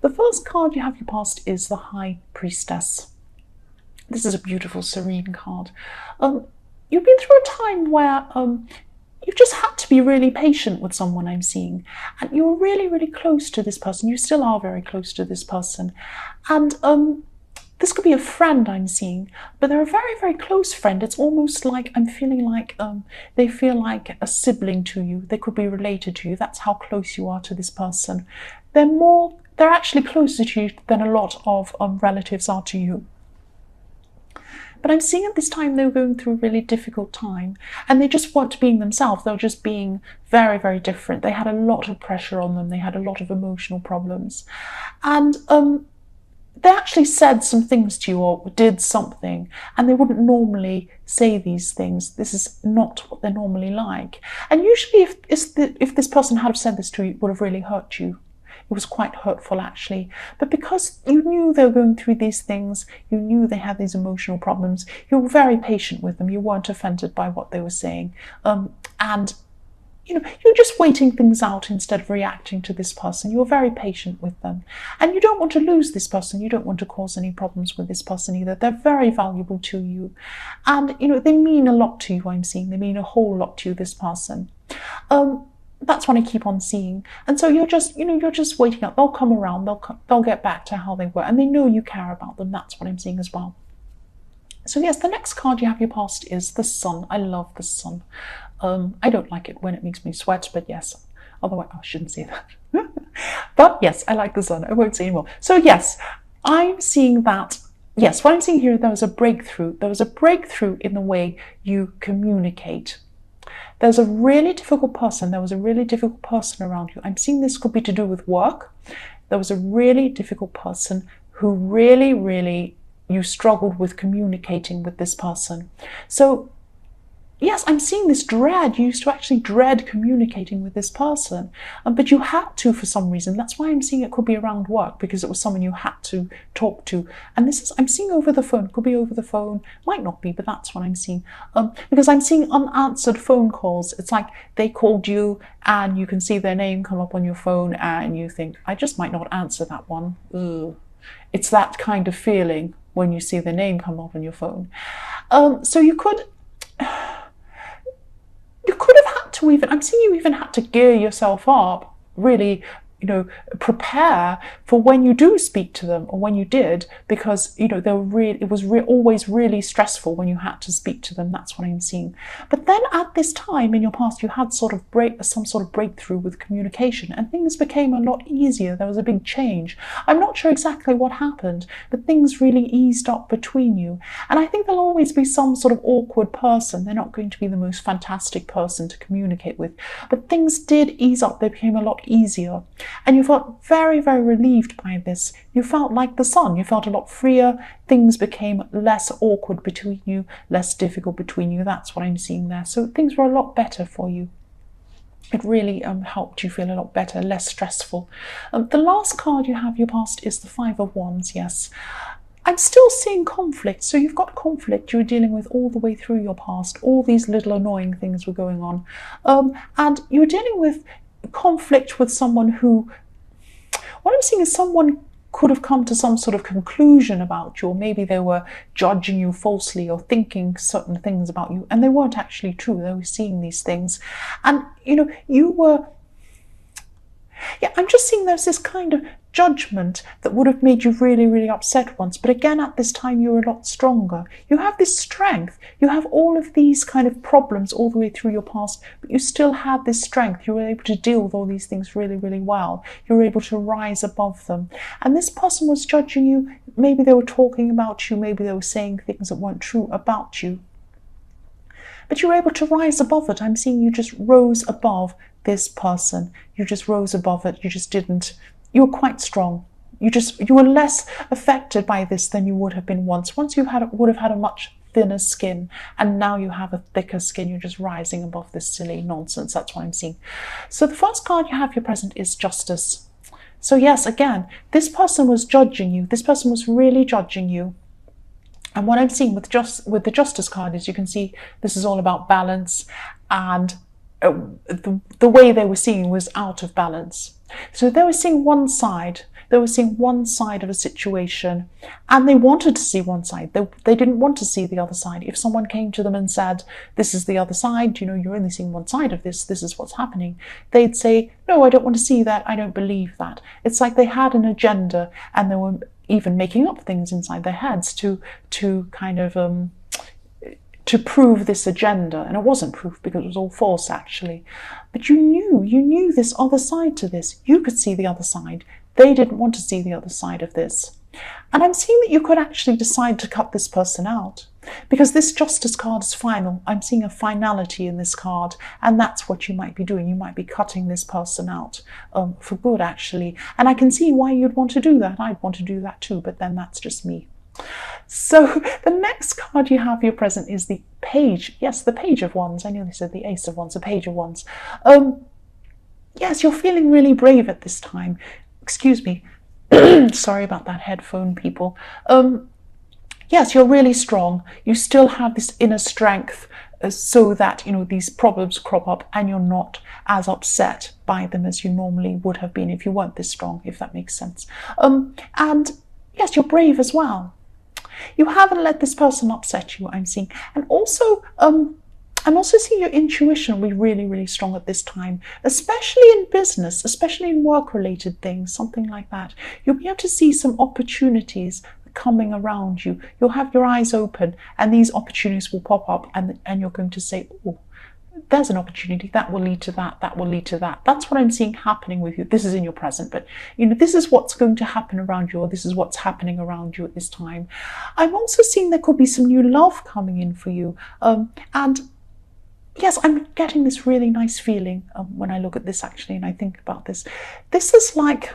The first card you have your past is the High Priestess. This is a beautiful, serene card. You've been through a time where you just had to be really patient with someone, I'm seeing. And you were really, really close to this person. You still are very close to this person. And this could be a friend I'm seeing, but they're a very, very close friend. It's almost like I'm feeling like they feel like a sibling to you. They could be related to you. That's how close you are to this person. They're actually closer to you than a lot of relatives are to you. But I'm seeing at this time they're going through a really difficult time, and they just weren't being themselves. They were just being very, very different. They had a lot of pressure on them. They had a lot of emotional problems. And they actually said some things to you or did something, and they wouldn't normally say these things. This is not what they're normally like. And usually if this person had said this to you, it would have really hurt you. It was quite hurtful, actually. But because you knew they were going through these things, you knew they had these emotional problems, you were very patient with them. You weren't offended by what they were saying. And you're just waiting things out instead of reacting to this person. You're very patient with them. And you don't want to lose this person. You don't want to cause any problems with this person either. They're very valuable to you. And, they mean a lot to you, I'm seeing. They mean a whole lot to you, this person. That's what I keep on seeing. And so you're just waiting up. They'll come around. They'll get back to how they were. And they know you care about them. That's what I'm seeing as well. So yes, the next card you have your past is the Sun. I love the Sun. I don't like it when it makes me sweat, but yes. Otherwise, I shouldn't say that. But yes, I like the Sun. I won't say anymore. So yes, I'm seeing that. Yes, what I'm seeing here, there was a breakthrough. There was a breakthrough in the way you communicate. There's a really difficult person. There was a really difficult person around you. I'm seeing this could be to do with work. There was a really difficult person who really, really, you struggled with communicating with this person. So yes, I'm seeing this dread. You used to actually dread communicating with this person, but you had to for some reason. That's why I'm seeing it could be around work, because it was someone you had to talk to. And I'm seeing over the phone. It could be over the phone. Might not be, but that's what I'm seeing. Because I'm seeing unanswered phone calls. It's like they called you and you can see their name come up on your phone and you think, I just might not answer that one. Ugh. It's that kind of feeling when you see their name come up on your phone. So you could have had to I'm seeing you even had to gear yourself up, really, prepare for when you do speak to them, or when you did, because, it was always really stressful when you had to speak to them. That's what I'm seeing. But then at this time in your past, you had some sort of breakthrough with communication, and things became a lot easier. There was a big change. I'm not sure exactly what happened, but things really eased up between you. And I think there'll always be some sort of awkward person. They're not going to be the most fantastic person to communicate with, but things did ease up. They became a lot easier. And you felt very, very relieved by this. You felt like the Sun. You felt a lot freer. Things became less awkward between you, less difficult between you. That's what I'm seeing there. So things were a lot better for you. It really helped you feel a lot better, less stressful. The last card you have your past is the Five of Wands, yes. I'm still seeing conflict. So you've got conflict you were dealing with all the way through your past. All these little annoying things were going on. And you were dealing with conflict with someone who, what I'm seeing is someone could have come to some sort of conclusion about you, or maybe they were judging you falsely or thinking certain things about you, and they weren't actually true. They were seeing these things. And, you were, I'm just seeing there's this kind of judgment that would have made you really, really upset once. But again, at this time, you're a lot stronger. You have this strength. You have all of these kind of problems all the way through your past, but you still had this strength. You were able to deal with all these things really, really well. You were able to rise above them. And this person was judging you. Maybe they were talking about you. Maybe they were saying things that weren't true about you. But you were able to rise above it. I'm seeing you just rose above this person. You just rose above it. You were quite strong. You were less affected by this than you would have been once. Once you would have had a much thinner skin, and now you have a thicker skin. You're just rising above this silly nonsense. That's what I'm seeing. So the first card you have your present is Justice. So yes, again, this person was judging you. This person was really judging you. And what I'm seeing with the Justice card is you can see this is all about balance, and the way they were seeing was out of balance. So they were seeing one side. They were seeing one side of a situation, and they wanted to see one side. They didn't want to see the other side. If someone came to them and said, this is the other side, you know, you're only seeing one side of this is what's happening, they'd say, no, I don't want to see that, I don't believe that. It's like they had an agenda, and they were even making up things inside their heads to kind of to prove this agenda. And it wasn't proof, because it was all false actually. But you knew this other side to this. You could see the other side. They didn't want to see the other side of this. And I'm seeing that you could actually decide to cut this person out, because this Justice card is final. I'm seeing a finality in this card, and that's what you might be doing. You might be cutting this person out for good, actually. And I can see why you'd want to do that. I'd want to do that too, but then that's just me. So the next card you have for your present is the Page. Yes, the Page of Wands. I nearly said the Ace of Wands, the Page of Wands. Yes, you're feeling really brave at this time. Excuse me. Sorry about that, headphone people. Yes, you're really strong. You still have this inner strength, so that, you know, these problems crop up and you're not as upset by them as you normally would have been if you weren't this strong, if that makes sense. And yes, you're brave as well. You haven't let this person upset you, I'm seeing. And also, I'm also seeing your intuition will be really, really strong at this time, especially in business, especially in work-related things, something like that. You'll be able to see some opportunities coming around you. You'll have your eyes open, and these opportunities will pop up, and you're going to say, oh, there's an opportunity, that will lead to that, that will lead to that. That's what I'm seeing happening with you. This is in your present, but you know, this is what's going to happen around you, or this is what's happening around you at this time. I'm also seeing there could be some new love coming in for you. And yes, I'm getting this really nice feeling when I look at this actually, and I think about this. This is like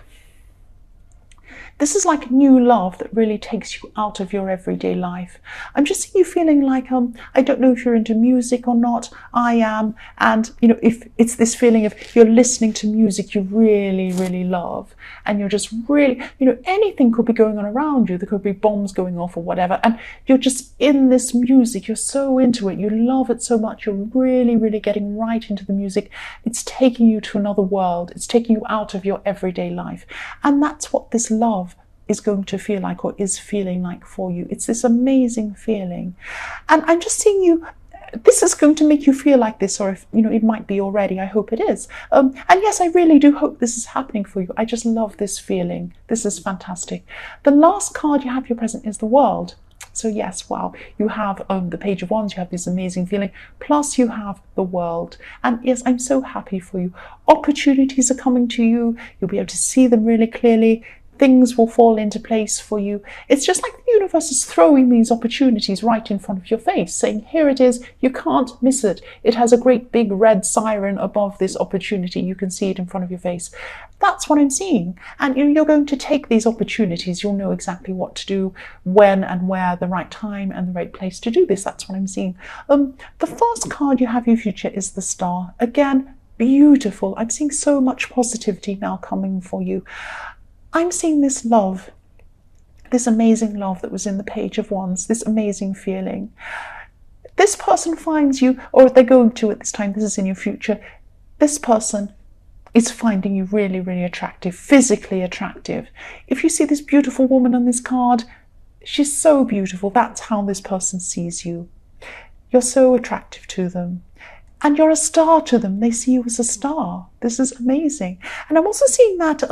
new love that really takes you out of your everyday life. I'm just seeing you feeling like, I don't know if you're into music or not. I am. And, you know, if it's this feeling of you're listening to music you really, really love, and you're just really, you know, anything could be going on around you. There could be bombs going off or whatever. And you're just in this music. You're so into it. You love it so much. You're really, really getting right into the music. It's taking you to another world. It's taking you out of your everyday life. And that's what this love is going to feel like, or is feeling like for you. It's this amazing feeling. And I'm just seeing you, this is going to make you feel like this, or if, you know, it might be already. I hope it is. And yes, I really do hope this is happening for you. I just love this feeling. This is fantastic. The last card you have your present is the World. So yes, wow, you have the Page of Wands, you have this amazing feeling, plus you have the World. And yes, I'm so happy for you. Opportunities are coming to you. You'll be able to see them really clearly. Things will fall into place for you. It's just like the universe is throwing these opportunities right in front of your face, saying, here it is, you can't miss it. It has a great big red siren above this opportunity. You can see it in front of your face. That's what I'm seeing. And you're going to take these opportunities. You'll know exactly what to do, when and where, the right time and the right place to do this. That's what I'm seeing. The first card you have in your future is the Star. Again, beautiful. I'm seeing so much positivity now coming for you. I'm seeing this love, this amazing love that was in the Page of Wands, this amazing feeling. This person finds you, or they're going to at this time, this is in your future, this person is finding you really, really attractive, physically attractive. If you see this beautiful woman on this card, she's so beautiful. That's how this person sees you. You're so attractive to them. And you're a star to them. They see you as a star. This is amazing. And I'm also seeing that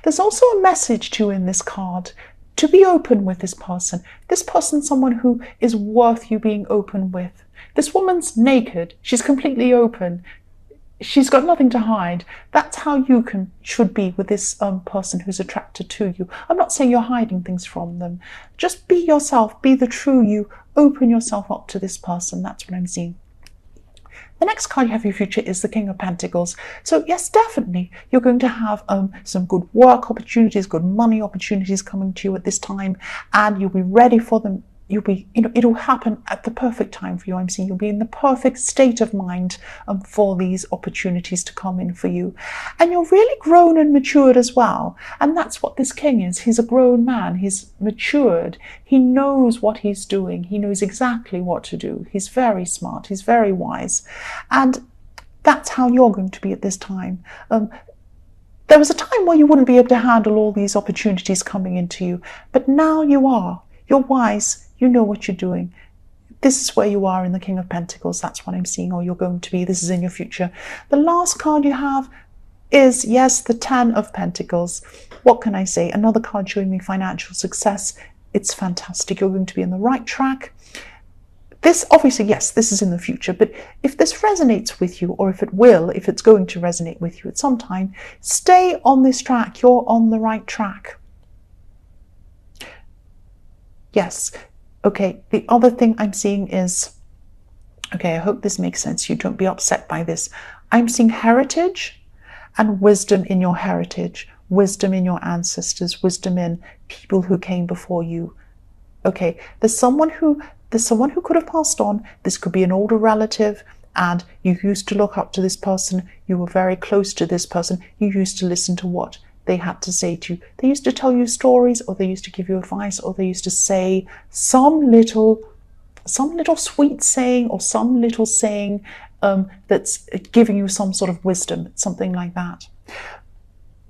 there's also a message too in this card, to be open with this person. This person's someone who is worth you being open with. This woman's naked. She's completely open. She's got nothing to hide. That's how you should be with this person who's attracted to you. I'm not saying you're hiding things from them. Just be yourself. Be the true you. Open yourself up to this person. That's what I'm seeing. The next card you have in your future is the King of Pentacles. So yes, definitely, you're going to have some good work opportunities, good money opportunities coming to you at this time, and you'll be ready for them. You'll be, you know, it'll happen at the perfect time for you. I'm seeing you'll be in the perfect state of mind for these opportunities to come in for you. And you're really grown and matured as well. And that's what this king is. He's a grown man. He's matured. He knows what he's doing. He knows exactly what to do. He's very smart. He's very wise. And that's how you're going to be at this time. There was a time where you wouldn't be able to handle all these opportunities coming into you, but now you are. You're wise. You know what you're doing. This is where you are in the King of Pentacles. That's what I'm seeing, or you're going to be. This is in your future. The last card you have is, yes, the 10 of Pentacles. What can I say? Another card showing me financial success. It's fantastic. You're going to be in the right track. This, obviously, yes, this is in the future, but if this resonates with you, or if it's going to resonate with you at some time, stay on this track. You're on the right track. Yes. Okay, the other thing I'm seeing is, okay, I hope this makes sense. You don't be upset by this. I'm seeing heritage and wisdom in your heritage, wisdom in your ancestors, wisdom in people who came before you. Okay, there's someone who could have passed on. This could be an older relative, and you used to look up to this person. You were very close to this person. You used to listen to what they had to say to you. They used to tell you stories, or they used to give you advice, or they used to say some little sweet saying, or some little saying that's giving you some sort of wisdom, something like that.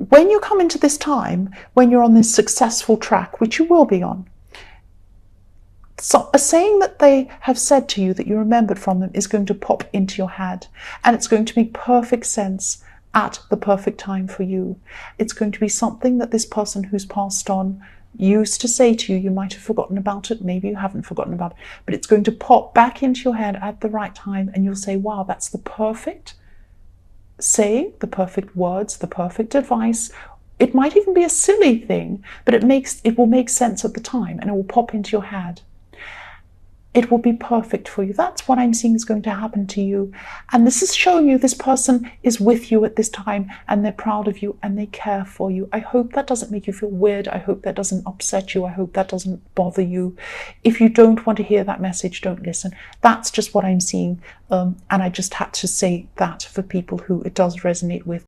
When you come into this time, when you're on this successful track, which you will be on, so a saying that they have said to you that you remembered from them is going to pop into your head, and it's going to make perfect sense at the perfect time for you. It's going to be something that this person who's passed on used to say to you. You might have forgotten about it, maybe you haven't forgotten about it, but it's going to pop back into your head at the right time, and you'll say, wow, that's the perfect saying, the perfect words, the perfect advice. It might even be a silly thing, but it will make sense at the time, and it will pop into your head. It will be perfect for you. That's what I'm seeing is going to happen to you. And this is showing you this person is with you at this time, and they're proud of you, and they care for you. I hope that doesn't make you feel weird. I hope that doesn't upset you. I hope that doesn't bother you. If you don't want to hear that message, don't listen. That's just what I'm seeing. And I just had to say that for people who it does resonate with.